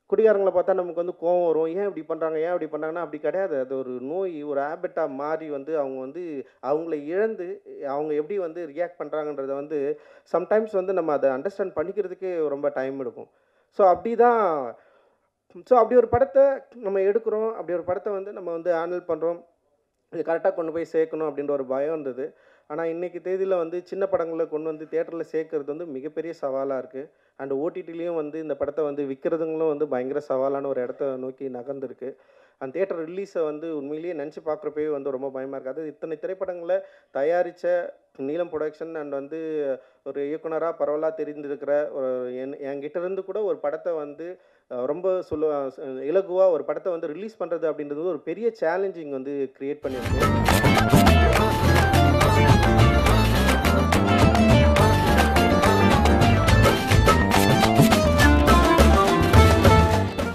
குடிகாரங்களை பார்த்தா நமக்கு வந்து கோவம் வரும், ஏன் இப்படி பண்ணுறாங்கன்னா அப்படி கிடையாது. அது ஒரு நோய், ஒரு ஹேபிட்டாக மாறி வந்து அவங்க வந்து அவங்கள இழந்து அவங்க எப்படி வந்து ரியாக்ட் பண்ணுறாங்கன்றத வந்து சம்டைம்ஸ் வந்து நம்ம அதை அண்டர்ஸ்டாண்ட் பண்ணிக்கிறதுக்கே ரொம்ப டைம் எடுக்கும். ஸோ அப்படி ஒரு படத்தை நம்ம எடுக்கிறோம், அப்படி ஒரு படத்தை வந்து நம்ம வந்து ஹேண்டில் பண்ணுறோம், இது கரெக்டாக கொண்டு போய் சேர்க்கணும் அப்படின்ற ஒரு பயம் இருந்தது. ஆனால் இன்றைக்கி தேதியில் வந்து சின்ன படங்களை கொண்டு வந்து தியேட்டரில் சேர்க்கறது வந்து மிகப்பெரிய சவாலாக இருக்குது. அண்ட் ஓடிடிலையும் வந்து இந்த படத்தை வந்து விற்கிறதுங்களும் வந்து பயங்கர சவாலான ஒரு இடத்த நோக்கி நகர்ந்துருக்கு. அந்த தியேட்டர் ரிலீஸை வந்து உண்மையிலேயே நினச்சி பார்க்குறப்பவே வந்து ரொம்ப பயமாக இருக்காது. இத்தனை திரைப்படங்களை தயாரித்த நீலம் ப்ரொடக்ஷன் அண்ட் வந்து ஒரு இயக்குனராக பரவலாக தெரிந்திருக்கிற என்கிட்ட இருந்து கூட ஒரு படத்தை வந்து ரொம்ப இலகுவாக ஒரு படத்தை வந்து ரிலீஸ் பண்ணுறது அப்படின்றது ஒரு பெரிய சேலஞ்சிங் வந்து க்ரியேட் பண்ணியிருக்கு.